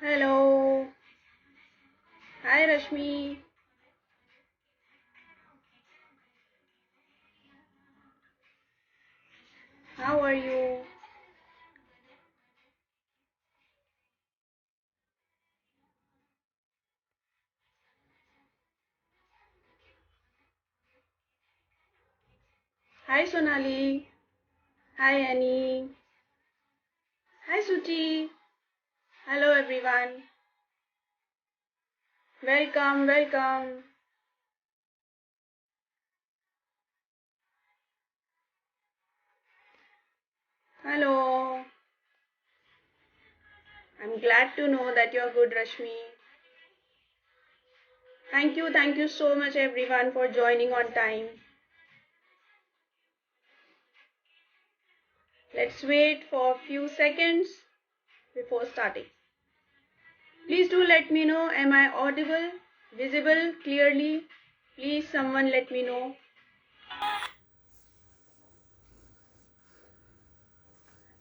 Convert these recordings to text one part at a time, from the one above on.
Hello. Hi Rashmi. How are you? Hi Sonali. Hi Annie. Hi Suchi. Hello everyone. Welcome, welcome. Hello. I'm glad to know that you're good, Rashmi. Thank you so much everyone for joining on time. Let's wait for a few seconds before starting. Please do let me know, am I audible, visible, clearly? Please someone let me know.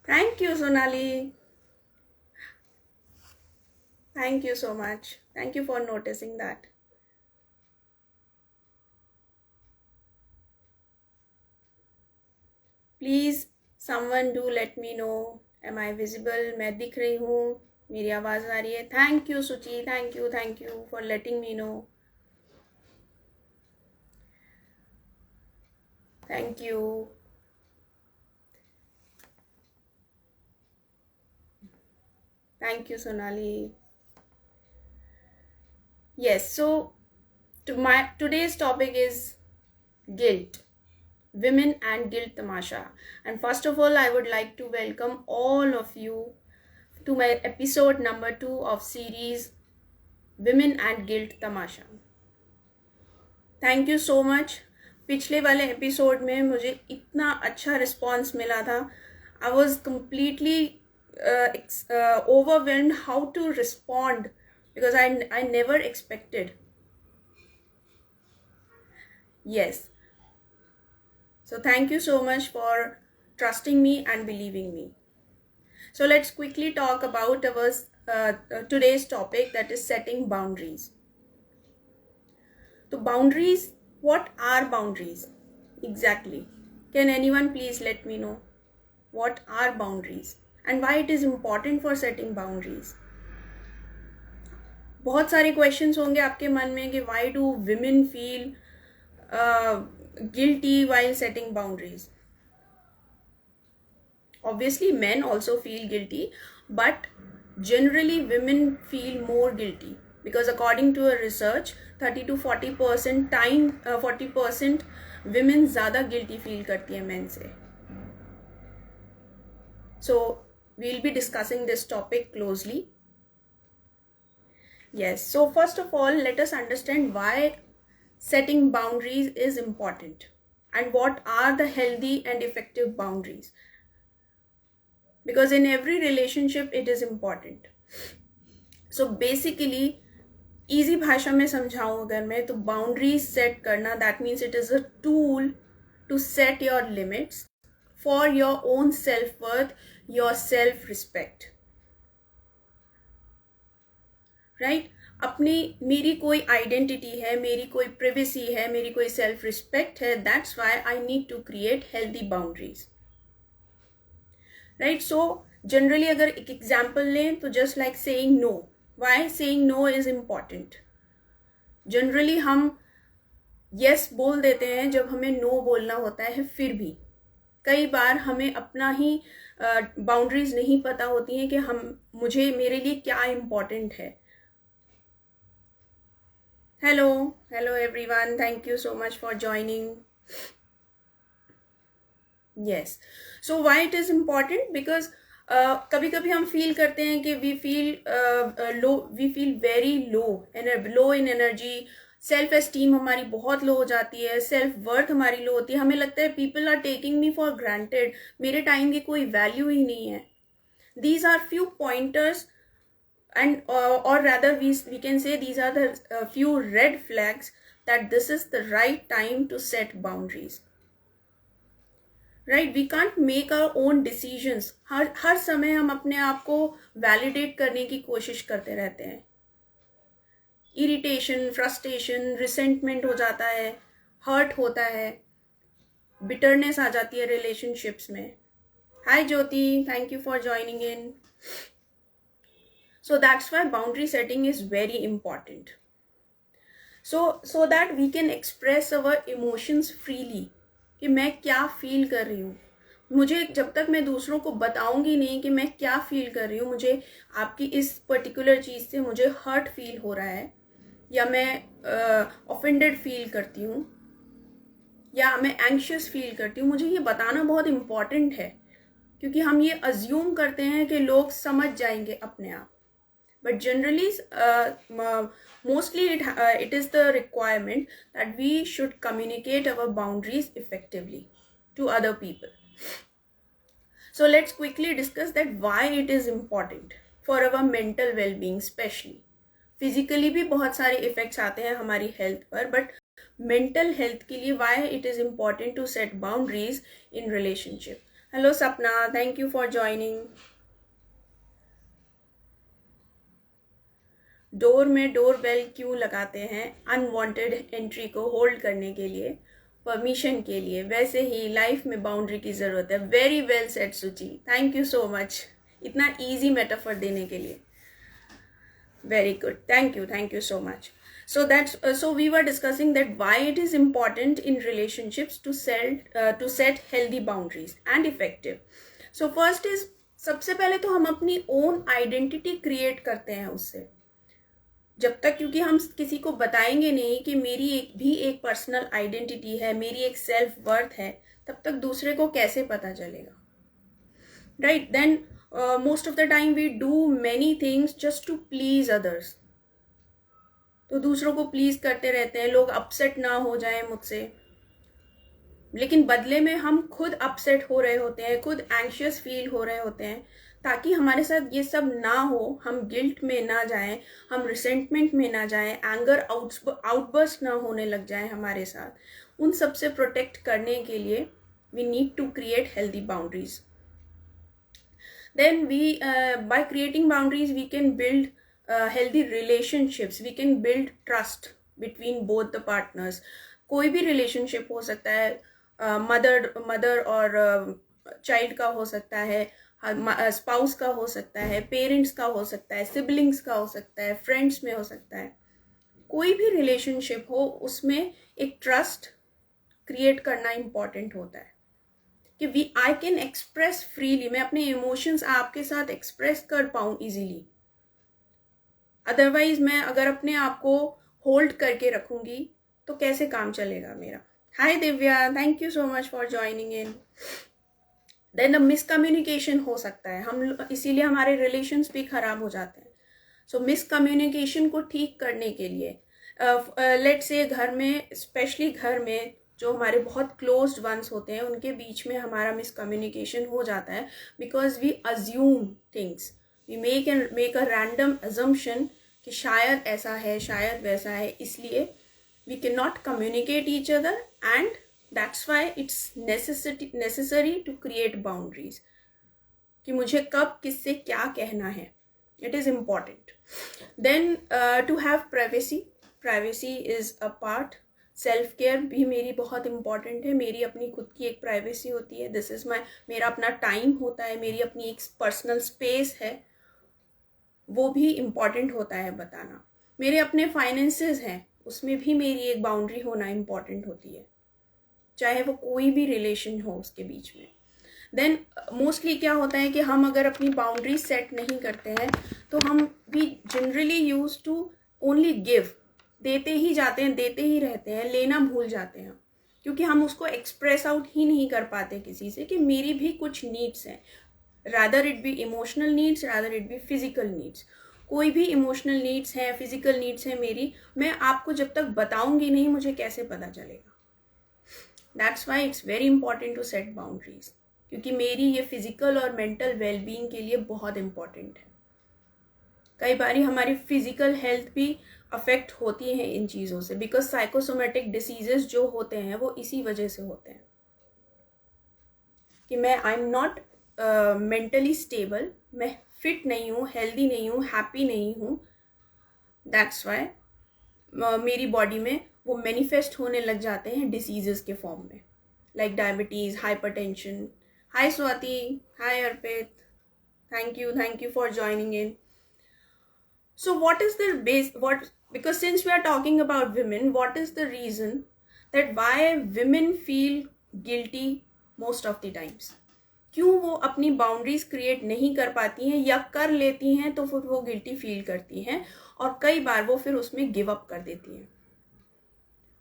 Thank you, Sonali. Thank you so much. Thank you for noticing that. Please, someone do let me know. Am I visible? मैं दिख रही हूँ. मेरी आवाज़ आ रही है. Thank you, Suchi. Thank you for letting me know. Thank you. Thank you, Sonali. Yes, so today's topic is guilt. Women and Guilt Tamasha. And first of all, I would like to welcome all of you to my episode number 2 of series Women and Guilt Tamasha. Thank you so much. पिछले वाले episode में मुझे इतना अच्छा response मिला था. I was completely overwhelmed how to respond because I never expected. Yes. So thank you so much for trusting me and believing me. So let's quickly talk about our today's topic, that is setting boundaries. So boundaries, what are boundaries exactly? Can anyone please let me know what are boundaries and why it is important for setting boundaries? बहुत सारे questions होंगे आपके मन में कि why do women feel guilty while setting boundaries? Obviously men also feel guilty, but generally women feel more guilty because according to a research 30 to 40% time 40% women ज़्यादा guilty feel करती है men से. So we'll be discussing this topic closely. Yes, so first of all, let us understand why setting boundaries is important and what are the healthy and effective boundaries. Because in every relationship it is important. So basically easy भाषा में समझाऊं अगर मैं, तो boundaries set करना, that means it is a tool to set your limits for your own self-worth, your self-respect. Right अपनी मेरी कोई आइडेंटिटी है, मेरी कोई प्रिवेसी है, मेरी कोई सेल्फ रिस्पेक्ट है. That's why I need to create healthy boundaries. Right, so generally अगर एक एग्जाम्पल लें तो just like saying no. Why saying no is important? Generally हम यस बोल देते हैं जब हमें नो बोलना होता है. फिर भी कई बार हमें अपना ही बाउंड्रीज नहीं पता होती हैं कि मुझे मेरे लिए क्या इम्पोर्टेंट है. Hello everyone. Thank you so much for joining. Yes. So why it is important? Because कभी कभी हम फील करते हैं कि we feel very low in energy. Self esteem हमारी बहुत लो हो जाती है, सेल्फ वर्थ हमारी लो होती है. हमें लगता है people are taking me for granted, मेरे टाइम की कोई वैल्यू ही नहीं है. These are few pointers and or rather we can say these are the few red flags that this is the right time to set boundaries. Right, we can't make our own decisions. हर समय हम अपने आप को validate करने की कोशिश करते रहते हैं. इरिटेशन, फ्रस्ट्रेशन, रिसेंटमेंट हो जाता है, हर्ट होता है, बिटरनेस आ जाती है रिलेशनशिप्स में. Hi Jyoti, thank you for joining in. So that's why boundary setting is very important. So that we can express our emotions freely. कि मैं क्या फील कर रही हूँ. मुझे जब तक मैं दूसरों को बताऊंगी नहीं कि मैं क्या फील कर रही हूँ, मुझे आपकी इस पर्टिकुलर चीज़ से मुझे हर्ट फील हो रहा है, या मैं ऑफेंडेड फील करती हूँ, या मैं एंग्शियस फील करती हूँ, मुझे ये बताना बहुत इम्पॉर्टेंट है. क्योंकि हम ये अज्यूम करते हैं कि लोग समझ जाएंगे अपने आप. But generally, mostly it is the requirement that we should communicate our boundaries effectively to other people. So let's quickly discuss that why it is important for our mental well-being, especially. Physically भी बहुत सारे effects आते हैं हमारी health पर, but mental health के लिए why it is important to set boundaries in relationship. Hello Sapna, thank you for joining. Door में डोर बेल क्यों लगाते हैं? अनवांटेड एंट्री को होल्ड करने के लिए, परमिशन के लिए. वैसे ही लाइफ में बाउंड्री की ज़रूरत है. वेरी वेल सेड सुची, थैंक यू सो मच इतना इजी मेटाफर देने के लिए. Very good, thank you so much. So we were discussing that why it is important in relationships to set healthy boundaries and effective. So first is, सबसे पहले तो हम अपनी own identity create करते हैं उससे. जब तक, क्योंकि हम किसी को बताएंगे नहीं कि मेरी एक पर्सनल आइडेंटिटी है, मेरी एक सेल्फ वर्थ है, तब तक दूसरे को कैसे पता चलेगा. Right, then most of the time we do many things just to please others. तो दूसरों को प्लीज करते रहते हैं, लोग अपसेट ना हो जाए मुझसे, लेकिन बदले में हम खुद अपसेट हो रहे होते हैं, खुद एंग्शियस फील हो रहे होते हैं. ताकि हमारे साथ ये सब ना हो, हम गिल्ट में ना जाएं, हम रिसेंटमेंट में ना जाएं, एंगर आउटबर्स्ट ना होने लग जाएं हमारे साथ. उन सब से प्रोटेक्ट करने के लिए we need to create healthy boundaries. Then we by creating boundaries we can build healthy relationships, we can build trust between both the partners. कोई भी रिलेशनशिप हो सकता है, मदर और चाइल्ड का हो सकता है, स्पाउस का हो सकता है, पेरेंट्स का हो सकता है, सिबलिंग्स का हो सकता है, फ्रेंड्स में हो सकता है. कोई भी रिलेशनशिप हो, उसमें एक ट्रस्ट क्रिएट करना इम्पॉर्टेंट होता है कि आई कैन एक्सप्रेस फ्रीली, मैं अपने इमोशंस आपके साथ एक्सप्रेस कर पाऊँ इजीली. अदरवाइज मैं अगर अपने आप को होल्ड करके रखूंगी तो कैसे काम चलेगा मेरा. Hi Divya, thank you so much for joining in. Then miscommunication हो सकता है, हम इसीलिए हमारे रिलेशंस भी खराब हो जाते हैं. सो मिसकम्युनिकेशन को ठीक करने के लिए लेट्स से घर में, स्पेशली घर में जो हमारे बहुत क्लोज्ड वंस होते हैं, उनके बीच में हमारा मिसकम्युनिकेशन हो जाता है because we assume things, we make a random assumption कि शायद ऐसा है, शायद वैसा है, इसलिए we can not communicate each other. And that's why it's necessary to create boundaries कि मुझे कब किससे क्या कहना है. It is important. Then to have privacy is a part. Self care भी मेरी बहुत इंपॉर्टेंट है. मेरी अपनी खुद की एक प्राइवेसी होती है. दिस इज मेरा अपना टाइम होता है, मेरी अपनी एक पर्सनल स्पेस है, वो भी इम्पॉर्टेंट होता है बताना. मेरे अपने फाइनेंसेस हैं, उसमें भी मेरी एक बाउंड्री होना इम्पॉर्टेंट होती है, चाहे वो कोई भी रिलेशन हो उसके बीच में. देन मोस्टली क्या होता है कि हम अगर अपनी बाउंड्री सेट नहीं करते हैं तो हम भी generally use to only give, देते ही जाते हैं, देते ही रहते हैं, लेना भूल जाते हैं, क्योंकि हम उसको एक्सप्रेस आउट ही नहीं कर पाते किसी से कि मेरी भी कुछ नीड्स हैं. Rather it be emotional needs, rather it be physical needs. कोई भी इमोशनल नीड्स हैं, फिजिकल नीड्स हैं मेरी, मैं आपको जब तक बताऊंगी नहीं मुझे कैसे पता चलेगा. That's why it's very important to set boundaries, क्योंकि मेरी ये फिजिकल और मेंटल वेलबींग के लिए बहुत इम्पॉर्टेंट है. कई बारी हमारी फिजिकल हेल्थ भी अफेक्ट होती है इन चीज़ों से, बिकॉज साइकोसोमेटिक डिसीजेस जो होते हैं वो इसी वजह से होते हैं. कि मैं आई एम नॉट मेंटली स्टेबल, मैं फिट नहीं हूँ, हेल्दी नहीं हूँ, हैप्पी नहीं हूँ, दैट्स वाई मेरी बॉडी में वो मैनिफेस्ट होने लग जाते हैं डिसीजेस के फॉर्म में, like diabetes, hypertension. Hi Swati, hi Arpit, thank you for joining in. So what is the base, because since we are talking about women, what is the reason that why women feel guilty most of the times? क्यों वो अपनी boundaries create नहीं कर पाती हैं, या कर लेती हैं तो फिर वो गिल्टी फील करती हैं, और कई बार वो फिर उसमें गिव अप कर देती हैं,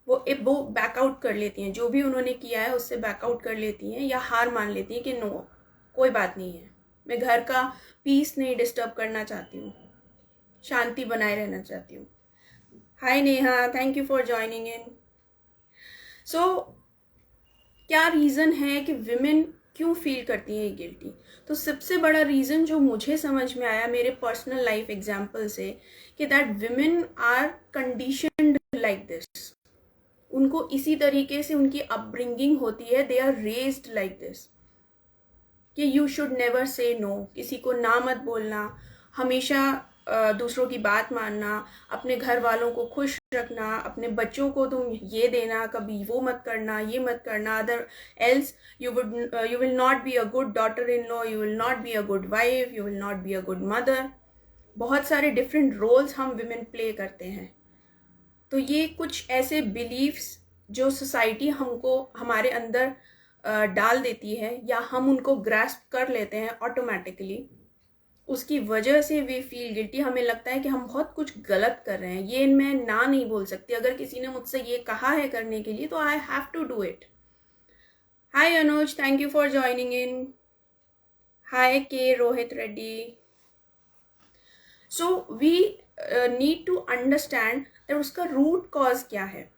वो बैकआउट कर लेती हैं, जो भी उन्होंने किया है उससे बैकआउट कर लेती हैं, या हार मान लेती हैं कि नो, कोई बात नहीं है, मैं घर का पीस नहीं डिस्टर्ब करना चाहती हूँ, शांति बनाए रहना चाहती हूँ. Hi Neha, thank you for joining in. So क्या रीज़न है कि विमेन क्यों फील करती हैं गिल्टी? तो सबसे बड़ा रीज़न जो मुझे समझ में आया मेरे पर्सनल लाइफ एग्जाम्पल से, कि that women are conditioned like this. उनको इसी तरीके से उनकी अपब्रिंगिंग होती है, they are raised like this, कि you should never say no, किसी को ना मत बोलना, हमेशा दूसरों की बात मानना, अपने घर वालों को खुश रखना, अपने बच्चों को तुम ये देना, कभी वो मत करना, ये मत करना, other else you will not be a good daughter in law, you will not be a good wife, you will not be a good mother. बहुत सारे डिफरेंट रोल्स हम विमेन प्ले करते हैं. तो ये कुछ ऐसे बिलीव्स जो सोसाइटी हमको हमारे अंदर डाल देती है, या हम उनको ग्रास्प कर लेते हैं ऑटोमेटिकली, उसकी वजह से वी फील गिल्टी. हमें लगता है कि हम बहुत कुछ गलत कर रहे हैं, ये मैं ना नहीं बोल सकती, अगर किसी ने मुझसे ये कहा है करने के लिए तो I have to do it. Hi Anuj, thank you for joining in. Hi K Rohit Reddy. So we need to understand that उसका रूट कॉज क्या है,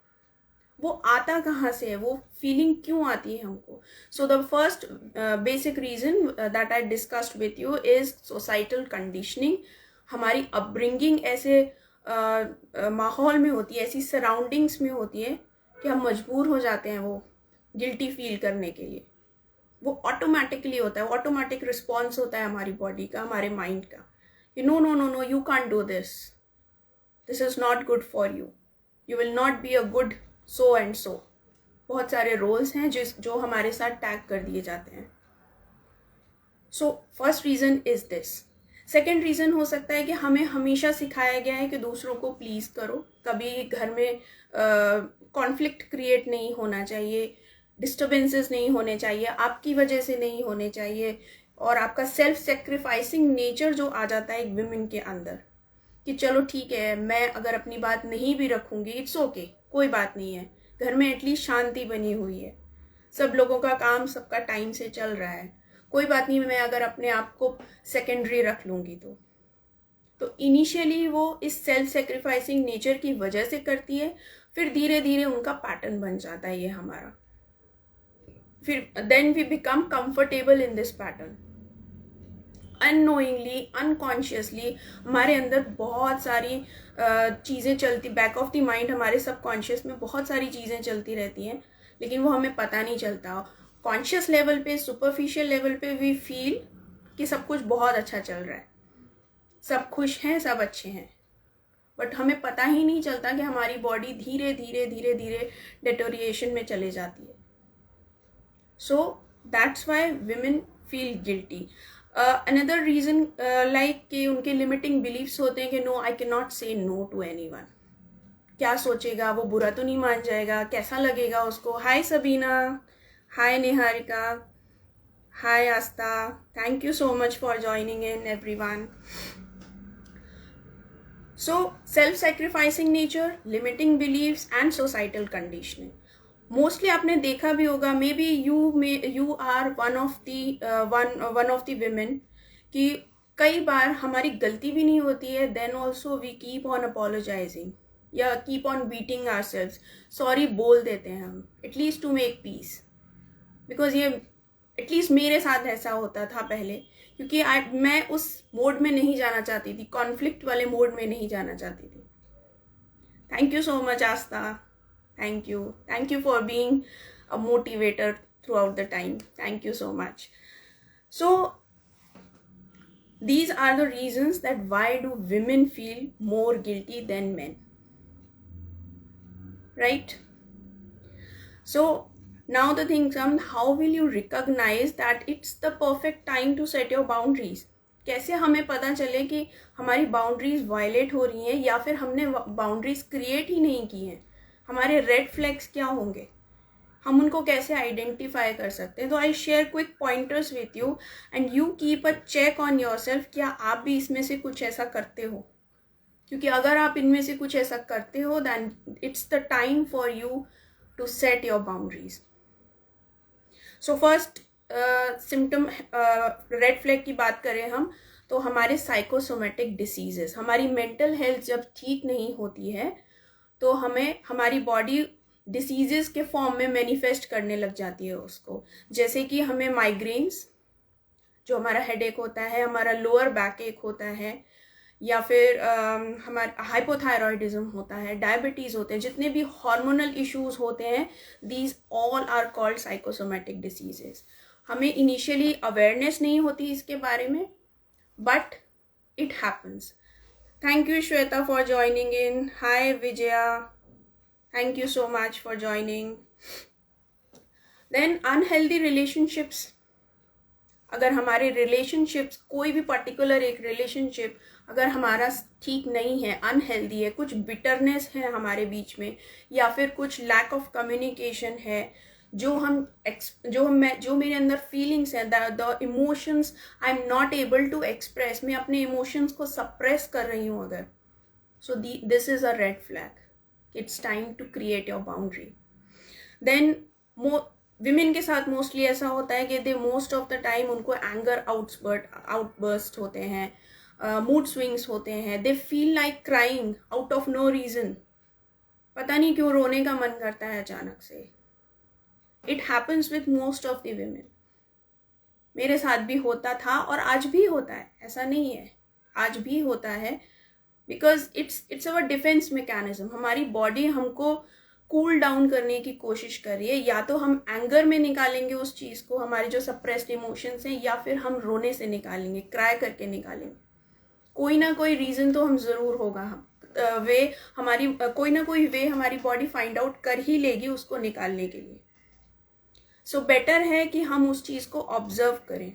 वो आता कहाँ से है, वो फीलिंग क्यों आती है हमको. So the first basic reason that I discussed with you is societal conditioning. हमारी अपब्रिंगिंग ऐसे माहौल में होती है, ऐसी सराउंडिंग्स में होती है कि हम मजबूर हो जाते हैं वो गिल्टी फील करने के लिए. वो ऑटोमेटिकली होता है, ऑटोमेटिक रिस्पॉन्स होता है हमारी बॉडी का, हमारे माइंड का, कि no no no no, you can't do this, this is not good for you, you will not be a good so and so. बहुत सारे रोल्स हैं जो हमारे साथ टैग कर दिए जाते हैं. So first reason is this. Second reason हो सकता है कि हमें हमेशा सिखाया गया है कि दूसरों को प्लीज़ करो, कभी घर में कॉन्फ्लिक्ट क्रिएट नहीं होना चाहिए, डिस्टर्बेंसेस नहीं होने चाहिए, आपकी वजह से नहीं होने चाहिए, और आपका सेल्फ सेक्रीफाइसिंग नेचर जो आ जाता है एक विमेन के अंदर, कि चलो ठीक है, मैं अगर अपनी बात नहीं भी रखूंगी, इट्स ओके, कोई बात नहीं है, घर में एटलीस्ट शांति बनी हुई है, सब लोगों का काम सबका टाइम से चल रहा है, कोई बात नहीं, मैं अगर अपने आप को सेकेंडरी रख लूंगी तो इनिशियली वो इस सेल्फ सेक्रीफाइसिंग नेचर की वजह से करती है, फिर धीरे धीरे उनका पैटर्न बन जाता है ये हमारा, फिर then we become comfortable in this pattern. Unknowingly, unconsciously हमारे अंदर बहुत सारी चीज़ें चलती, बैक ऑफ द माइंड हमारे सबकॉन्शियस में बहुत सारी चीज़ें चलती रहती हैं, लेकिन वो हमें पता नहीं चलता. कॉन्शियस लेवल पे, सुपरफिशियल लेवल पे वी फील कि सब कुछ बहुत अच्छा चल रहा है, सब खुश हैं, सब अच्छे हैं, बट हमें पता ही नहीं चलता कि हमारी बॉडी धीरे धीरे धीरे धीरे डिटोरिएशन में चले जाती है. So that's why women feel guilty. Another reason like कि उनके लिमिटिंग बिलीव्स होते हैं कि नो, आई कैन नॉट से नो टू एनीवन. क्या सोचेगा, वो बुरा तो नहीं मान जाएगा, कैसा लगेगा उसको. Hi Sabina, hi Niharika, hi Aastha, thank you so much for joining in everyone. So self sacrificing nature, limiting beliefs and societal conditioning. Mostly आपने देखा भी होगा, maybe you are one of the women, कि कई बार हमारी गलती भी नहीं होती है, then also we keep on apologising या keep on beating ourselves, sorry बोल देते हैं हम, at least to make peace. Because ये एटलीस्ट मेरे साथ ऐसा होता था पहले, क्योंकि मैं उस मोड में नहीं जाना चाहती थी, कॉन्फ्लिक्ट वाले मोड में नहीं जाना चाहती थी. Thank you so much Aastha, thank you for being a motivator throughout the time. Thank you so much. So these are the reasons that why do women feel more guilty than men, right? So now the thing comes, how will you recognize that it's the perfect time to set your boundaries? कैसे हमें पता चले कि हमारी boundaries violet हो रही हैं या फिर हमने बाउंड्रीज क्रिएट ही नहीं की हैं? हमारे रेड फ्लैग्स क्या होंगे? हम उनको कैसे आइडेंटिफाई कर सकते हैं? तो I share quick pointers with you and you keep a check on yourself. क्या आप भी इसमें से कुछ ऐसा करते हो? क्योंकि अगर आप इनमें से कुछ ऐसा करते हो then it's the time for you to set your boundaries. So first symptom, red flag की बात करें हम तो हमारे साइकोसोमेटिक डिसीजेस, हमारी मेंटल हेल्थ जब ठीक नहीं होती है तो हमें हमारी बॉडी डिसीजेस के फॉर्म में मैनिफेस्ट करने लग जाती है उसको. जैसे कि हमें माइग्रेन्स, जो हमारा हेडेक होता है, हमारा लोअर बैक एक होता है, या फिर हमारा हाइपोथायरॉयडिज्म होता है, डायबिटीज़ होते हैं, जितने भी हार्मोनल इश्यूज होते हैं, these all are called psychosomatic diseases. हमें इनिशियली अवेयरनेस नहीं होती इसके बारे में, but it happens. Thank you Shweta for joining in. Hi Vijaya, thank you so much for joining. Then unhealthy relationships. अगर हमारे रिलेशनशिप्स, कोई भी पर्टिकुलर एक रिलेशनशिप अगर हमारा ठीक नहीं है, अनहेल्दी है, कुछ बिटरनेस है हमारे बीच में, या फिर कुछ लैक ऑफ कम्युनिकेशन है, जो मेरे अंदर फीलिंग्स हैं, the emotions I am not able to express, मैं अपने इमोशंस को सप्रेस कर रही हूँ अगर, so this is a red flag. It's time to create your boundary. Then women के साथ मोस्टली ऐसा होता है कि they most of the time उनको एंगर आउटबर्स्ट होते हैं, मूड स्विंग्स होते हैं, they feel like crying out of no reason. पता नहीं क्यों रोने का मन करता है अचानक से. It happens with most of the women. मेरे साथ भी होता था और आज भी होता है, ऐसा नहीं है, आज भी होता है. Because it's our defence mechanism. हमारी बॉडी हमको कूल डाउन करने की कोशिश कर रही है. या तो हम एंगर में निकालेंगे उस चीज़ को, हमारे जो सप्रेस्ड इमोशंस हैं, या फिर हम रोने से निकालेंगे, क्राई करके निकालेंगे. कोई ना कोई रीज़न तो हम ज़रूर होगा, कोई ना कोई वे हमारी बॉडी फाइंड आउट कर ही लेगी उसको निकालने के लिए. सो बेटर है कि हम उस चीज़ को ऑब्जर्व करें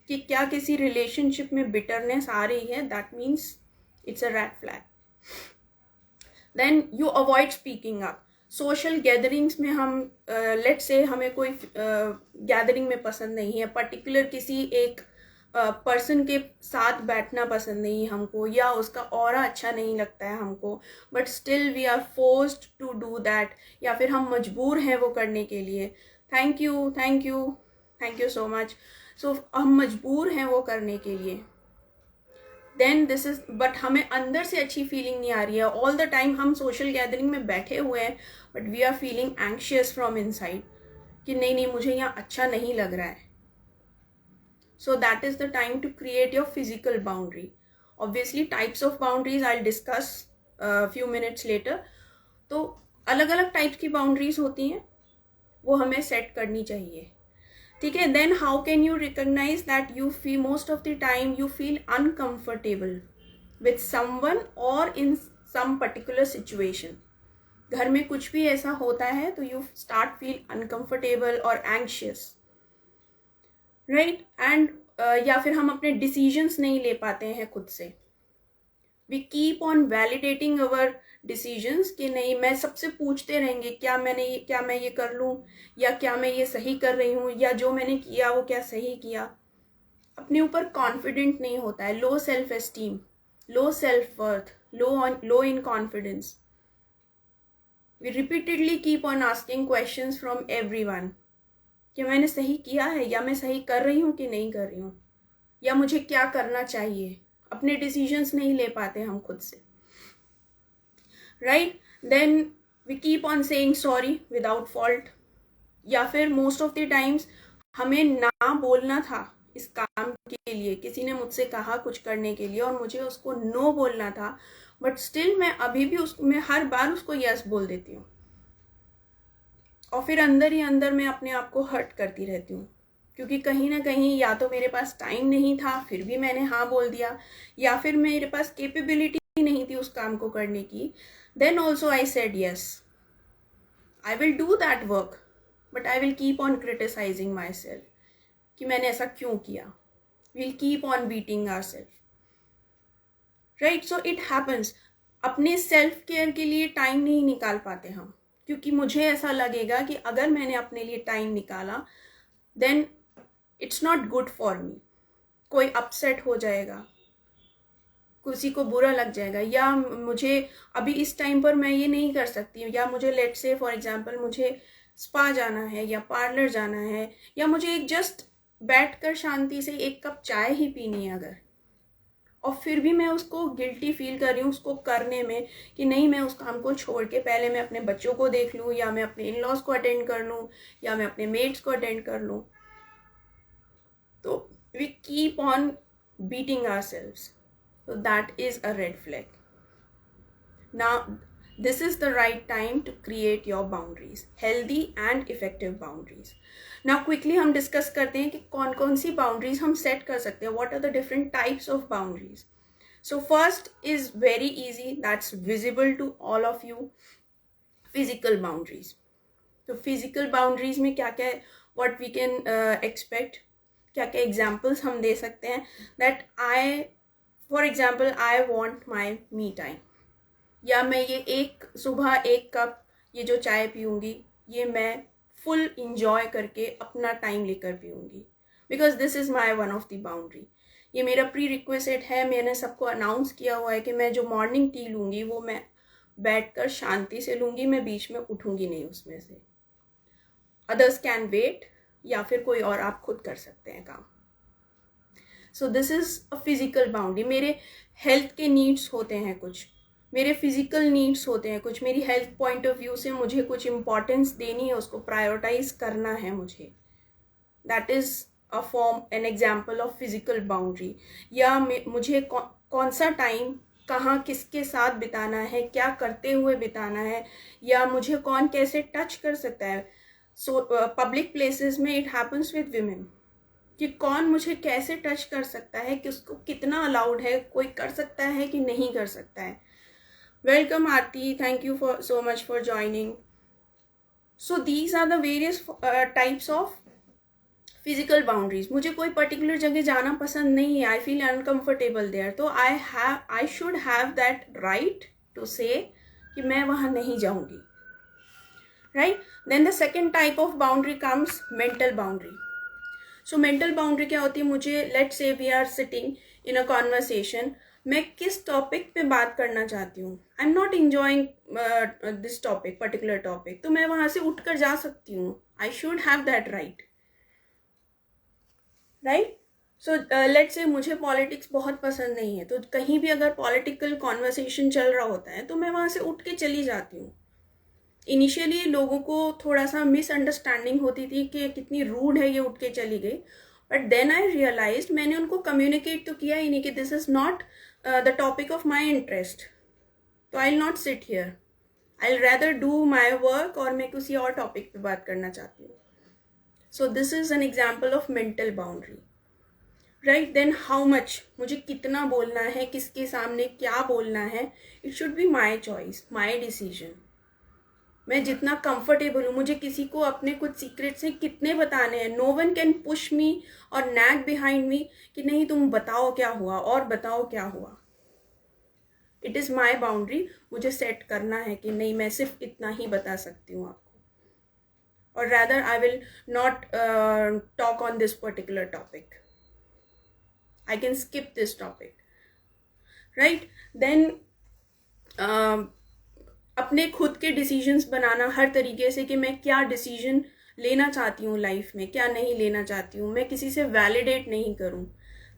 कि क्या किसी रिलेशनशिप में बिटरनेस आ रही है. That means it's a red flag. Then you avoid speaking up. Social gatherings में हम लेट्स से हमें कोई गैदरिंग में पसंद नहीं है, पर्टिकुलर किसी एक पर्सन के साथ बैठना पसंद नहीं है हमको, या उसका ऑरा अच्छा नहीं लगता है हमको, but still we are forced to do that, या फिर हम मजबूर हैं वो करने के लिए. Thank you so much. So हम मजबूर हैं वो करने के लिए. देन दिस इज, बट हमें अंदर से अच्छी फीलिंग नहीं आ रही है. ऑल द टाइम हम सोशल गैदरिंग में बैठे हुए हैं, but we are feeling anxious from inside कि नहीं मुझे यहाँ अच्छा नहीं लग रहा है. So that is the time to create your physical boundary. Obviously types of boundaries I will discuss few minutes later. तो अलग अलग टाइप्स की बाउंड्रीज होती हैं, वो हमें सेट करनी चाहिए. ठीक है. Then how can you recognise that you feel most of the time you feel uncomfortable with someone और इन सम पर्टिकुलर सिचुएशन. घर में कुछ भी ऐसा होता है तो यू स्टार्ट फील अनकंफर्टेबल और एंग्शियस, राइट. एंड या फिर हम अपने डिसीजंस नहीं ले पाते हैं खुद से. We keep on validating our decisions कि नहीं, मैं सबसे पूछते रहेंगे क्या मैं ये कर लूँ, या क्या मैं ये सही कर रही हूँ, या जो मैंने किया वो क्या सही किया. अपने ऊपर कॉन्फिडेंट नहीं होता है, low self esteem, low self worth, low in confidence. We repeatedly keep on asking questions from everyone कि मैंने सही किया है, या मैं सही कर रही हूँ कि नहीं कर रही हूँ, या मुझे क्या करना चाहिए. अपने डिसीजंस नहीं ले पाते हम खुद से, right. Then we keep on saying sorry without fault. या फिर मोस्ट ऑफ द टाइम्स हमें ना बोलना था इस काम के लिए, किसी ने मुझसे कहा कुछ करने के लिए और मुझे उसको नो बोलना था, बट स्टिल मैं अभी भी मैं हर बार उसको यस बोल देती हूँ. और फिर अंदर ही अंदर मैं अपने आप को हर्ट करती रहती हूँ, क्योंकि कहीं ना कहीं या तो मेरे पास टाइम नहीं था फिर भी मैंने हाँ बोल दिया, या फिर मेरे पास कैपेबिलिटी नहीं थी उस काम को करने की. Then also I said yes, I will do that work, but I will keep on criticising my self कि मैंने ऐसा क्यों किया. Will keep on beating our self, right. So it happens. अपने सेल्फ केयर के लिए टाइम नहीं निकाल पाते हम, क्योंकि मुझे ऐसा लगेगा कि अगर मैंने अपने लिए टाइम निकाला then it's not good for me. कोई अपसेट हो जाएगा, किसी को बुरा लग जाएगा, या मुझे अभी इस टाइम पर मैं ये नहीं कर सकती, या मुझे लेट से फॉर एग्जांपल मुझे स्पा जाना है या पार्लर जाना है, या मुझे एक जस्ट बैठकर शांति से एक कप चाय ही पीनी है अगर, और फिर भी मैं उसको गिल्टी फील कर रही हूँ उसको करने में कि नहीं मैं उस काम को छोड़ के पहले मैं अपने बच्चों को देख लूँ, या मैं अपने इन लॉज को अटेंड कर लूँ, या मैं अपने मेट्स को अटेंड कर लूँ. तो we keep on beating ourselves. So that is a red flag. Now, this is the right time to create your boundaries, healthy and effective boundaries. Now, quickly हम discuss करते हैं कि कौन कौन सी boundaries हम set कर सकते हैं. What are the different types of boundaries? So first is very easy. That's visible to all of you. Physical boundaries. तो physical boundaries में क्या क्या है? What we can expect? क्या क्या examples हम दे सकते हैं? That for example I want my me time, या मैं ये एक सुबह एक कप ये जो चाय पीऊँगी ये मैं फुल इंजॉय करके अपना टाइम लेकर पीऊँगी, because this is my one of the boundary. ये मेरा प्री रिक्वेस्ट है, मैंने सबको अनाउंस किया हुआ है कि मैं जो मॉर्निंग टी लूँगी वो मैं बैठकर शांति से लूँगी, मैं बीच में उठूँगी नहीं उसमें से. अदर्स कैन वेट, या फिर कोई और आप खुद कर सकते हैं काम. सो this is a physical boundary. मेरे हेल्थ के नीड्स होते हैं कुछ, मेरे फिजिकल नीड्स होते हैं कुछ, मेरी हेल्थ पॉइंट ऑफ व्यू से मुझे कुछ इम्पॉर्टेंस देनी है, उसको प्रायोरिटाइज करना है मुझे. That is a form an example of physical boundary. या मुझे कौन सा टाइम कहाँ किसके साथ बिताना है, क्या करते हुए बिताना है, या मुझे कौन कैसे टच कर सकता है. सो पब्लिक प्लेसेस में इट हैपन्स विद विमेन कि कौन मुझे कैसे टच कर सकता है, कि उसको कितना अलाउड है, कोई कर सकता है कि नहीं कर सकता है. Welcome Aarti, thank you for so much for joining. So these are the various types of physical boundaries. मुझे कोई पर्टिकुलर जगह जाना पसंद नहीं है, आई फील अनकम्फर्टेबल देयर, तो I should have that right to say कि मैं वहाँ नहीं जाऊँगी, right. Then the second type of boundary comes mental boundary. So mental boundary क्या होती है, मुझे let's say we are sitting in a conversation, मैं किस टॉपिक पे बात करना चाहती हूँ, I am not enjoying this topic particular topic, तो मैं वहाँ से उठ कर जा सकती हूँ. I should have that right, right. So let's say मुझे पॉलिटिक्स बहुत पसंद नहीं है, तो कहीं भी अगर पॉलिटिकल कॉन्वर्सेशन चल रहा होता है तो मैं वहाँ से उठ के चली जाती हूँ. इनिशियली लोगों को थोड़ा सा मिसअंडरस्टैंडिंग होती थी कि कितनी रूड है ये उठ के चली गई, बट देन आई रियलाइज्ड, मैंने उनको कम्युनिकेट तो किया ही नहीं कि this is not the topic of my interest, तो I will not sit here, I will rather do my work, और मैं किसी और टॉपिक पे बात करना चाहती हूँ. So this is an example of mental boundary, right. Then how much, मुझे कितना बोलना है, किसके सामने क्या बोलना है, it should be my choice, my decision. मैं जितना कंफर्टेबल हूँ, मुझे किसी को अपने कुछ सीक्रेट्स हैं कितने बताने हैं, no one can push me और नैग बिहाइंड मी कि नहीं तुम बताओ क्या हुआ और बताओ क्या हुआ. इट इज़ माई बाउंड्री, मुझे सेट करना है कि नहीं मैं सिर्फ इतना ही बता सकती हूँ आपको, और rather I will not talk on this particular topic, I can skip this topic, right. Then अपने खुद के डिसीजंस बनाना हर तरीके से कि मैं क्या डिसीजन लेना चाहती हूँ लाइफ में, क्या नहीं लेना चाहती हूँ, मैं किसी से वैलिडेट नहीं करूँ.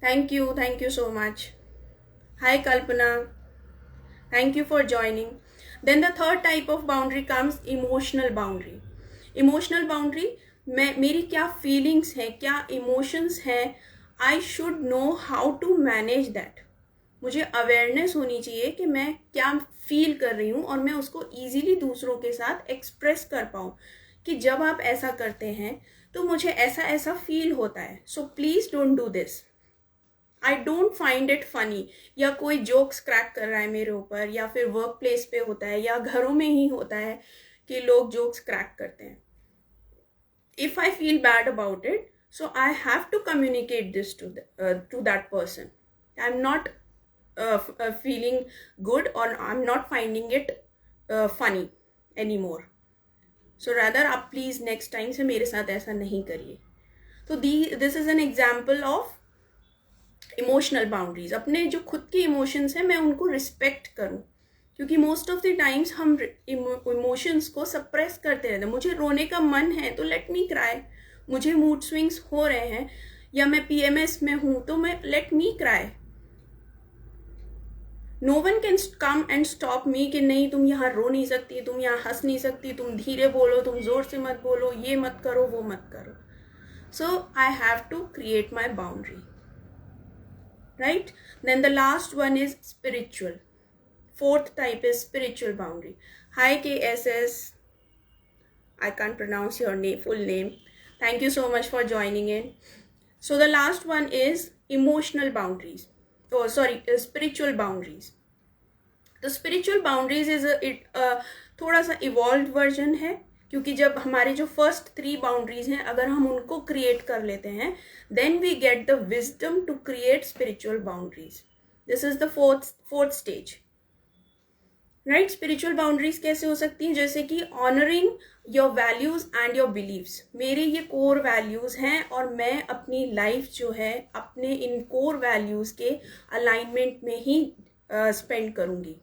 Thank you so much. Hi Kalpana, thank you for joining. Then the third type of boundary comes emotional boundary. Emotional boundary, मेरी क्या फीलिंग्स हैं, क्या इमोशंस हैं, I should know how to manage that. मुझे अवेयरनेस होनी चाहिए कि मैं क्या फील कर रही हूँ और मैं उसको ईजीली दूसरों के साथ एक्सप्रेस कर पाऊँ. कि जब आप ऐसा करते हैं तो मुझे ऐसा ऐसा फील होता है, so please don't do this, I don't find it funny, या कोई जोक्स क्रैक कर रहा है मेरे ऊपर, या फिर वर्क प्लेस पे होता है या घरों में ही होता है कि लोग जोक्स क्रैक करते हैं. If I feel bad about it, so I have to communicate this to that person. I'm not feeling good, or I'm not finding it funny anymore. So rather आप please next time से मेरे साथ ऐसा नहीं करिए. तो this is an example of emotional boundaries. अपने जो खुद के इमोशंस हैं मैं उनको रिस्पेक्ट करूं, क्योंकि मोस्ट ऑफ द टाइम्स हम इमोशंस को सप्रेस करते रहते हैं. मुझे रोने का मन है तो लेट मी क्राई, मुझे मूड स्विंग्स हो रहे हैं या मैं PMS में हूं तो मैं let me cry. No one can come and stop me कि नहीं तुम यहाँ रो नहीं सकती, तुम यहाँ हंस नहीं सकती, तुम धीरे बोलो, तुम जोर से मत बोलो, ये मत करो, वो मत करो. So I have to create my boundary. Right? Then the last one is spiritual. Fourth type is spiritual boundary. Hi KSS. I can't pronounce your full name. Thank you so much for joining in. So the last one is emotional boundaries. Oh, sorry, spiritual boundaries. The spiritual boundaries is थोड़ा सा evolved version है, क्योंकि जब हमारे जो first 3 boundaries हैं अगर हम उनको क्रिएट कर लेते हैं then we get the wisdom to create spiritual boundaries. This is the fourth stage. Right? Spiritual boundaries कैसे हो सकती हैं? जैसे कि honouring your values and your believes. मेरे ये कोर वैल्यूज हैं और मैं अपनी लाइफ जो है अपने इन कोर वैल्यूज के अलाइनमेंट में ही स्पेंड करूँगी,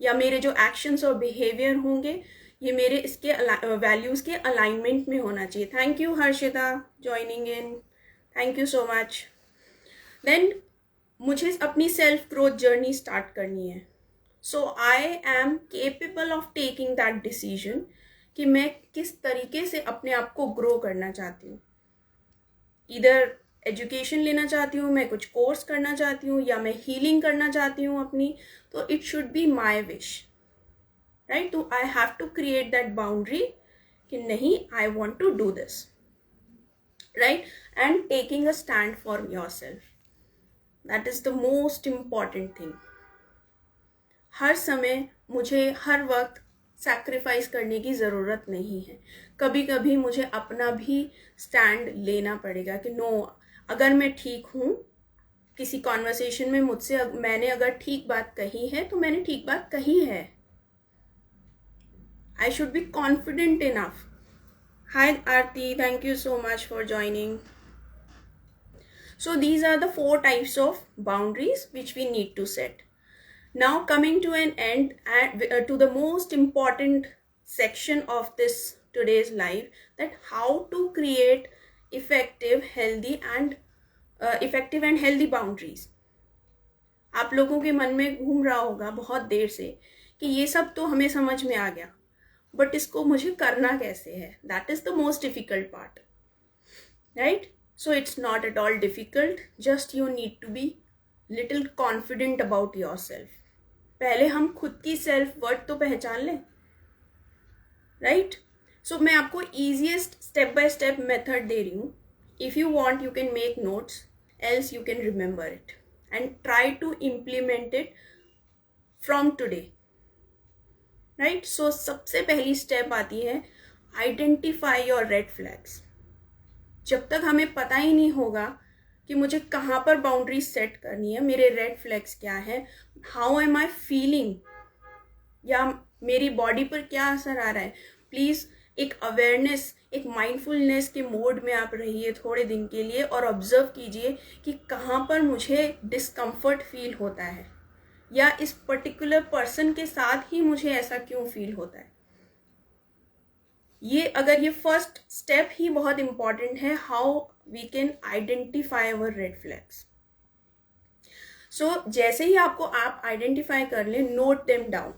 या मेरे जो एक्शंस और बिहेवियर होंगे ये मेरे इसके वैल्यूज़ के अलाइनमेंट में होना चाहिए. Thank you Harshita joining in, thank you so much. Then मुझे अपनी सेल्फ ग्रोथ जर्नी स्टार्ट करनी है. So I am capable of taking that decision कि मैं किस तरीके से अपने आप को ग्रो करना चाहती हूँ. इधर एजुकेशन लेना चाहती हूँ, मैं कुछ कोर्स करना चाहती हूँ, या मैं हीलिंग करना चाहती हूँ अपनी, तो it should be my wish. Right? तो I have to create that boundary कि नहीं, I want to do this. Right? And taking a stand for yourself, that is the most important thing. हर समय मुझे हर वक्त sacrifice करने की ज़रूरत नहीं है. कभी कभी मुझे अपना भी स्टैंड लेना पड़ेगा कि नो, अगर मैं ठीक हूँ, किसी कॉन्वर्सेशन में मुझसे मैंने अगर ठीक बात कही है तो मैंने ठीक बात कही है. I should be confident enough. Hi Aarti, thank you so much for joining. So these are the 4 types of boundaries which we need to set. Now coming to an end, to the most important section of this today's live, that how to create effective and healthy boundaries. आप लोगों के मन में घूम रहा होगा बहुत देर से कि ये सब तो हमें समझ में आ गया, बट इसको मुझे करना कैसे है. That is the most difficult part. Right? So it's not at all difficult, just you need to be little confident about your self. पहले हम खुद की सेल्फ वर्थ तो पहचान लें. राइट? सो मैं आपको easiest step by step method दे रही हूँ. If you want you can make notes, else you can remember it and try to implement it from today. Right? So सबसे पहली स्टेप आती है आइडेंटिफाई योर रेड फ्लैग्स. जब तक हमें पता ही नहीं होगा कि मुझे कहाँ पर बाउंड्री सेट करनी है, मेरे रेड फ्लैग्स क्या है, हाउ एम आई फीलिंग, या मेरी बॉडी पर क्या असर आ रहा है, प्लीज़ एक अवेयरनेस, एक माइंडफुलनेस के मोड में आप रहिए थोड़े दिन के लिए और ऑब्जर्व कीजिए कि कहाँ पर मुझे डिस्कम्फर्ट फील होता है, या इस पर्टिकुलर पर्सन के साथ ही मुझे ऐसा क्यों फील होता है. ये फर्स्ट स्टेप ही बहुत इंपॉर्टेंट है, how we can identify our red flags. So जैसे ही आप आइडेंटिफाई कर लें, नोट देम डाउन,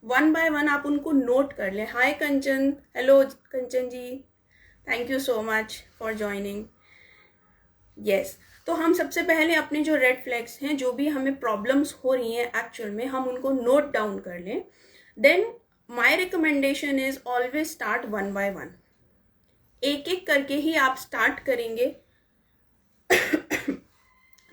1 by 1 आप उनको नोट कर लें. Hi Kanchan, hello Kanchan ji, thank you so much for joining. Yes, तो हम सबसे पहले अपने जो रेड फ्लैग्स हैं, जो भी हमें प्रॉब्लम्स हो रही हैं एक्चुअल में, हम उनको नोट डाउन कर लें. Then my recommendation is always start one by one. एक एक करके ही आप स्टार्ट करेंगे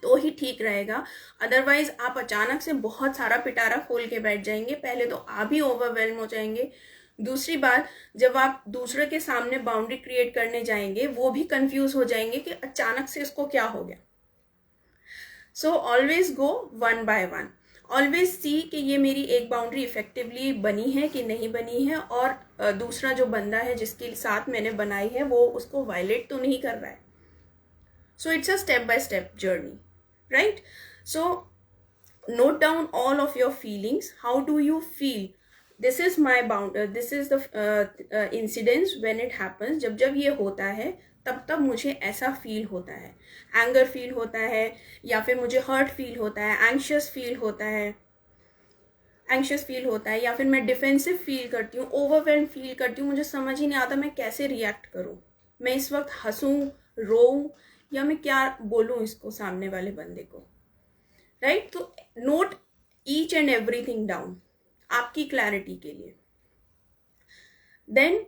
तो ही ठीक रहेगा. अदरवाइज आप अचानक से बहुत सारा पिटारा खोल के बैठ जाएंगे. पहले तो आप ही ओवरवेल्म हो जाएंगे. दूसरी बात, जब आप दूसरे के सामने बाउंड्री क्रिएट करने जाएंगे वो भी कंफ्यूज हो जाएंगे कि अचानक से इसको क्या हो गया. So always go one by one. Always see कि ये मेरी एक बाउंड्री इफेक्टिवली बनी है कि नहीं बनी है, और दूसरा जो बंदा है जिसके साथ मैंने बनाई है वो उसको वायलेट तो नहीं कर रहा है. So it's a step by step journey, right? So note down all of your feelings. How do you feel? This is my this is the incidents when it happens. जब ये होता है तब मुझे ऐसा फील होता है. एंगर फील होता है, या फिर मुझे हर्ट फील होता है, एंग्शियस फील होता है, या फिर मैं डिफेंसिव फील करती हूँ, ओवरवेल्म फील करती हूँ. मुझे समझ ही नहीं आता मैं कैसे रिएक्ट करूँ. मैं इस वक्त हंसूँ, रोऊँ, या मैं क्या बोलूँ इसको सामने वाले बंदे को, राइट? तो note each and everything down आपकी क्लैरिटी के लिए. Then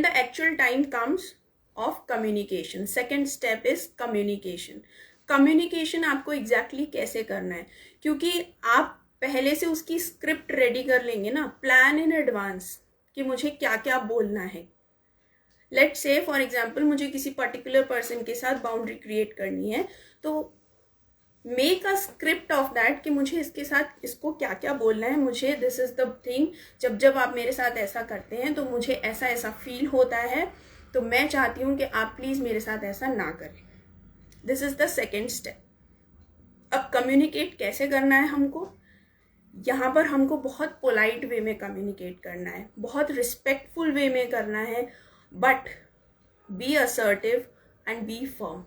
the actual time comes of communication. Second step is communication. Communication आपको एग्जैक्टली कैसे करना है, क्योंकि आप पहले से उसकी स्क्रिप्ट रेडी कर लेंगे ना, प्लान इन एडवांस कि मुझे क्या क्या बोलना है. लेट्स से फॉर एग्जाम्पल मुझे किसी पर्टिकुलर पर्सन के साथ बाउंड्री क्रिएट करनी है, तो make a script of that कि मुझे इसके साथ इसको क्या क्या बोलना है. मुझे दिस इज द थिंग, जब आप मेरे साथ ऐसा करते हैं तो मुझे ऐसा ऐसा फील होता है, तो मैं चाहती हूँ कि आप प्लीज मेरे साथ ऐसा ना करें. This is the second step. अब कम्युनिकेट कैसे करना है हमको, यहाँ पर हमको बहुत पोलाइट वे में कम्युनिकेट करना है, बहुत रिस्पेक्टफुल वे में करना है, but be assertive and be firm.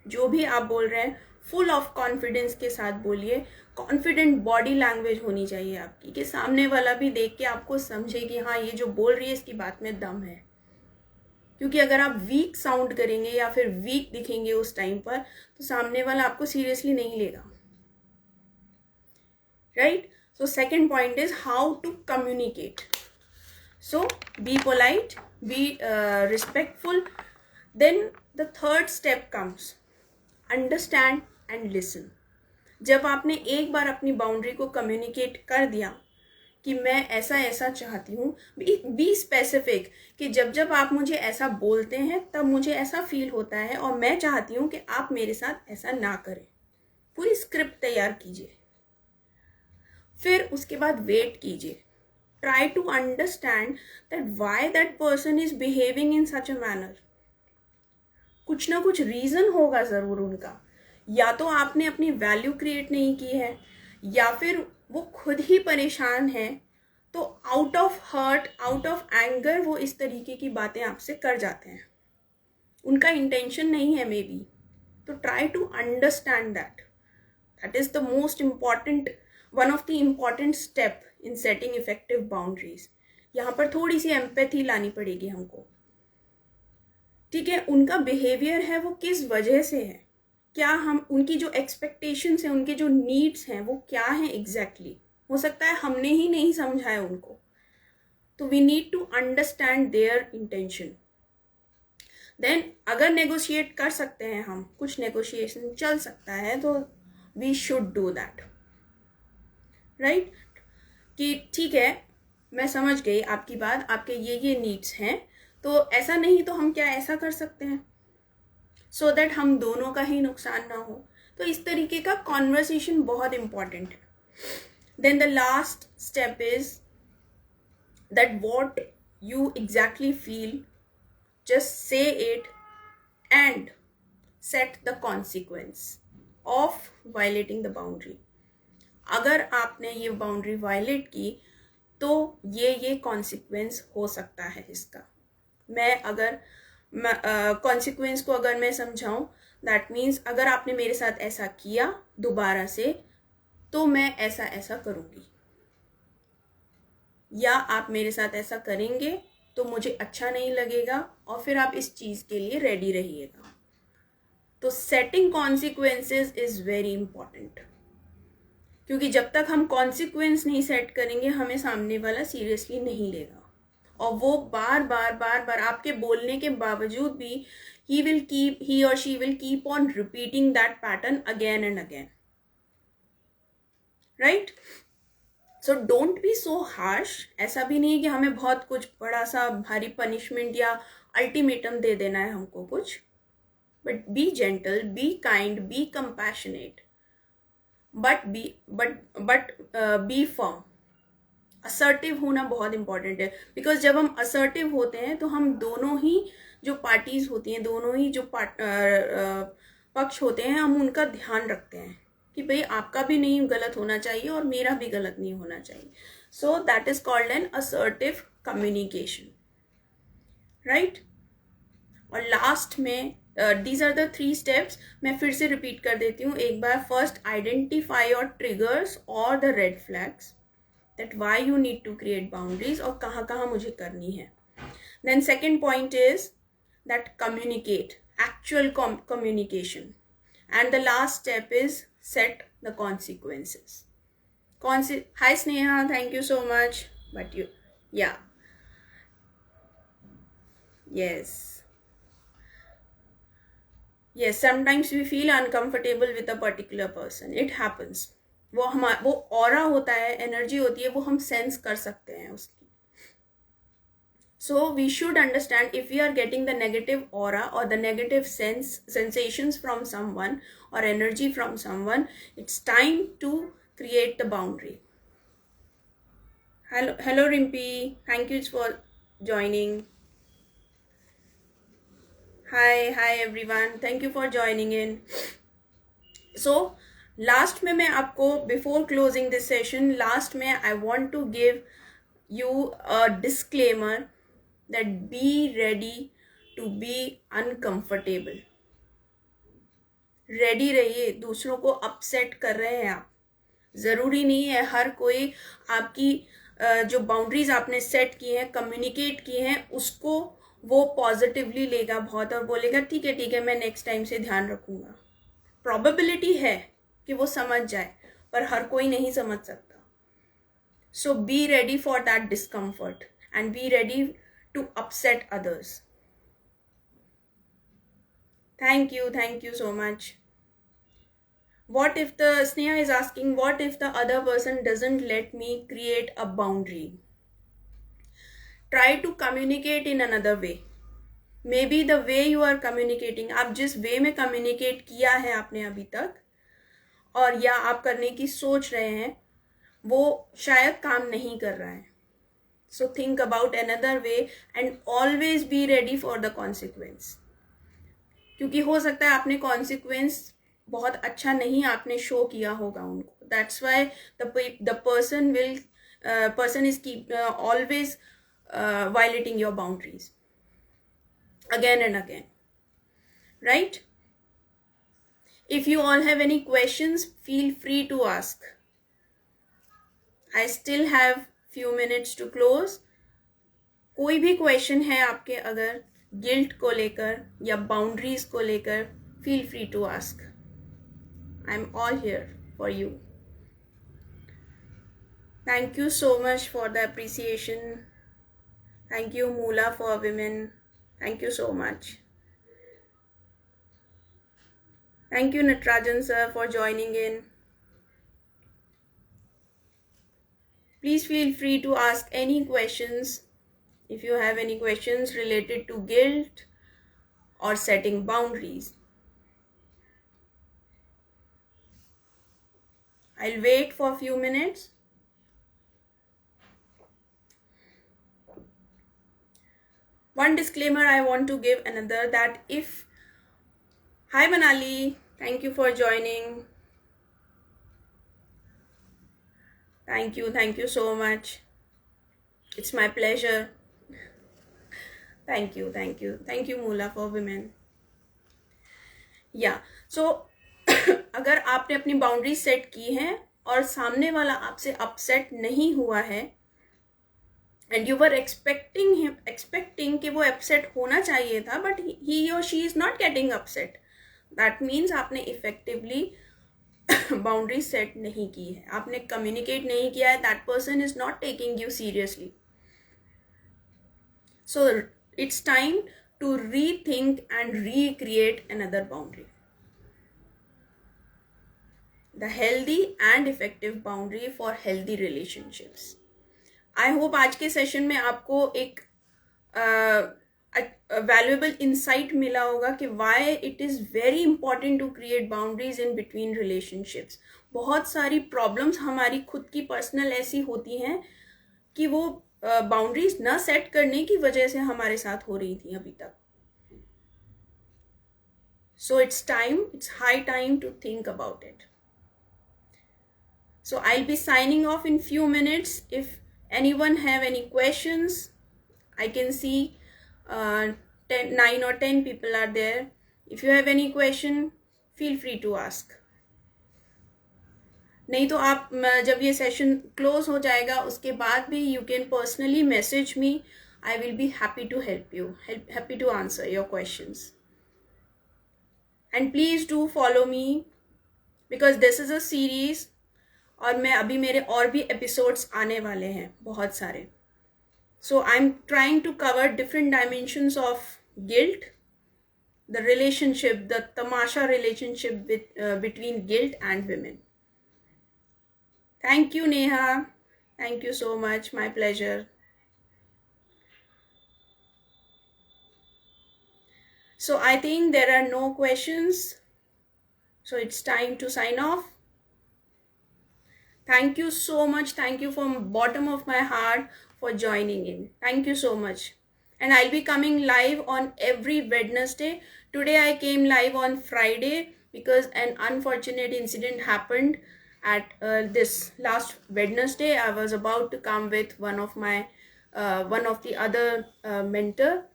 जो भी आप बोल रहे हैं फुल ऑफ कॉन्फिडेंस के साथ बोलिए. कॉन्फिडेंट बॉडी लैंग्वेज होनी चाहिए आपकी, कि सामने वाला भी देख के आपको समझे कि हाँ ये जो बोल रही है इसकी बात में दम है. क्योंकि अगर आप वीक साउंड करेंगे या फिर वीक दिखेंगे उस टाइम पर, तो सामने वाला आपको सीरियसली नहीं लेगा, right? So second point is how to communicate. So be polite, be respectful. Then the third step comes, understand and listen. जब आपने एक बार अपनी बाउंड्री को कम्युनिकेट कर दिया कि मैं ऐसा ऐसा चाहती हूँ, बी स्पेसिफिक कि जब आप मुझे ऐसा बोलते हैं तब मुझे ऐसा फील होता है और मैं चाहती हूँ कि आप मेरे साथ ऐसा ना करें. पूरी स्क्रिप्ट तैयार कीजिए. फिर उसके बाद वेट कीजिए. Try to understand that why that person is behaving in such a manner. कुछ ना कुछ रीजन होगा जरूर उनका. या तो आपने अपनी वैल्यू क्रिएट नहीं की है, या फिर वो खुद ही परेशान है, तो out of hurt, out of anger वो इस तरीके की बातें आपसे कर जाते हैं. उनका इंटेंशन नहीं है मे बी. तो try to understand that. That is the most important, one of the important step in setting effective boundaries. यहाँ पर थोड़ी सी एम्पैथी लानी पड़ेगी हमको. ठीक है, उनका बिहेवियर है वो किस वजह से है, क्या हम उनकी जो एक्सपेक्टेशंस हैं, उनके जो नीड्स हैं वो क्या हैं एग्जैक्टली. हो सकता है हमने ही नहीं समझाया उनको, तो we need to understand their intention. Then अगर नेगोशिएट कर सकते हैं हम, कुछ नेगोशिएशन चल सकता है, तो we should do that, right? कि ठीक है मैं समझ गई आपकी बात, आपके ये नीड्स हैं, तो ऐसा नहीं तो हम क्या ऐसा कर सकते हैं सो दैट हम दोनों का ही नुकसान ना हो. तो इस तरीके का कॉन्वर्सेशन बहुत इंपॉर्टेंट है. Then the last step is that what you exactly feel, just say it and set the consequence of violating the boundary. अगर आपने ये बाउंड्री वायलेट की तो ये कॉन्सिक्वेंस हो सकता है इसका. मैं अगर कॉन्सिक्वेंस को अगर मैं समझाऊं, दैट मीन्स अगर आपने मेरे साथ ऐसा किया दोबारा से तो मैं ऐसा ऐसा करूँगी, या आप मेरे साथ ऐसा करेंगे तो मुझे अच्छा नहीं लगेगा और फिर आप इस चीज़ के लिए रेडी रहिएगा. तो setting consequences is very important. क्योंकि जब तक हम कॉन्सिक्वेंस नहीं सेट करेंगे हमें सामने वाला सीरियसली नहीं लेगा, और वो बार बार बार बार आपके बोलने के बावजूद भी he or she will keep on repeating that pattern again and again, right? So don't be so harsh. ऐसा भी नहीं है कि हमें बहुत कुछ बड़ा सा भारी पनिशमेंट या अल्टीमेटम दे देना है हमको कुछ, but be gentle, be kind, be compassionate, but be firm. Assertive होना बहुत इंपॉर्टेंट है, बिकॉज जब हम असर्टिव होते हैं तो हम दोनों ही जो पार्टीज होती हैं, दोनों ही जो पक्ष होते हैं, हम उनका ध्यान रखते हैं कि भाई आपका भी नहीं गलत होना चाहिए और मेरा भी गलत नहीं होना चाहिए. सो that is called an assertive communication, right? और लास्ट में दीज आर द 3 स्टेप्स. मैं फिर से रिपीट कर देती हूँ एक बार. फर्स्ट, आइडेंटिफाई योर ट्रिगर्स और the red flags, that why you need to create boundaries और कहाँ कहाँ मुझे करनी है. Then second point is that communicate, actual communication. And the last step is set the consequences. Hi Sneha, thank you so much. But you, yeah. Yes, sometimes we feel uncomfortable with a particular person. It happens. वो aura होता है, energy होती है, वो हम sense कर सकते हैं उसकी. So we should understand if we are getting the negative aura or the negative sensations from someone or energy from someone, it's time to create the boundary. Hello Rimpi, thank you for joining. Hi everyone, thank you for joining in. So last में मैं आपको, before closing this session, last में I want to give you a disclaimer that be ready to be uncomfortable. Ready रहिए. दूसरों को upset कर रहे हैं आप, ज़रूरी नहीं है हर कोई आपकी जो बाउंड्रीज आपने सेट की हैं, कम्युनिकेट की हैं, उसको वो पॉजिटिवली लेगा बहुत और बोलेगा ठीक है मैं नेक्स्ट टाइम से ध्यान रखूँगा. प्रोबेबिलिटी है कि वो समझ जाए, पर हर कोई नहीं समझ सकता. So be ready for that discomfort and be ready to upset others. Thank you so much. What if Sneha is asking, what if the other person doesn't let me create a boundary? Try to communicate in another way. Maybe the way you are communicating, आप जिस वे में communicate किया है आपने अभी तक, और या आप करने की सोच रहे हैं, वो शायद काम नहीं कर रहा है. So think about another way and always be ready for the consequence. क्योंकि हो सकता है आपने कॉन्सिक्वेंस बहुत अच्छा नहीं आपने शो किया होगा उनको. That's why the person is always violating your boundaries again and again, right? If you all have any questions, feel free to ask. I still have few minutes to close. कोई भी question है आपके अगर guilt को लेकर या boundaries को लेकर, feel free to ask. I'm all here for you. Thank you so much for the appreciation. Thank you Moola for Women. Thank you so much. Thank you Natarajan sir for joining in. Please feel free to ask any questions if you have any questions related to guilt or setting boundaries. I'll wait for a few minutes. One disclaimer I want to give another, that if, hi Manali, thank you for joining. Thank you so much. It's my pleasure. Thank you Moola for Women. Yeah, so अगर आपने अपनी boundary set की है और सामने वाला आपसे upset नहीं हुआ है, and you were expecting कि वो अपसेट होना चाहिए था, but he or she is not getting upset, that means आपने effectively बाउंड्री सेट नहीं की है, आपने कम्युनिकेट नहीं किया है, that person is not taking you seriously. So it's time to rethink and recreate another boundary. The healthy and effective boundary for healthy relationships. I hope आज के सेशन में आपको एक वैल्यूएबल इंसाइट मिला होगा कि why it is very important to create boundaries in between relationships. बहुत सारी प्रॉब्लम्स हमारी खुद की पर्सनल ऐसी होती हैं कि वो बाउंड्रीज न सेट करने की वजह से हमारे साथ हो रही थी अभी तक. So it's high time to think about it. So I'll be signing off in few minutes. If anyone have any questions, I can see 9 or 10 people are there. If you have any question, feel free to ask. नहीं तो आप जब ये session close हो जाएगा उसके बाद भी you can personally message me. I will be happy to help you, happy to answer your questions. And please do follow me because this is a series और मैं अभी मेरे और भी एपिसोड्स आने वाले हैं बहुत सारे. So I'm trying to cover different dimensions of guilt, the relationship, the tamasha relationship between guilt and women. Thank you, Neha. Thank you so much. My pleasure. So I think there are no questions. So it's time to sign off. Thank you so much. Thank you from bottom of my heart for joining in. Thank you so much. And I'll be coming live on every Wednesday. Today I came live on Friday because an unfortunate incident happened at this last Wednesday. I was about to come with one of the other mentor,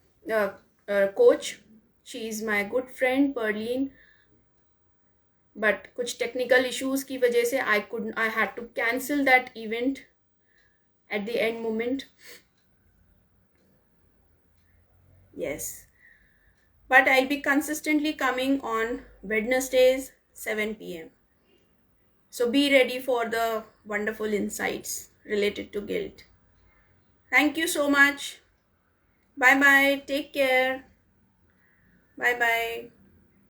coach. She is my good friend, Perline. But कुछ technical issues की वजह से I had to cancel that event at the end moment. Yes. But I'll be consistently coming on Wednesdays, 7 p.m. So be ready for the wonderful insights related to guilt. Thank you so much. Bye-bye. Take care. Bye-bye.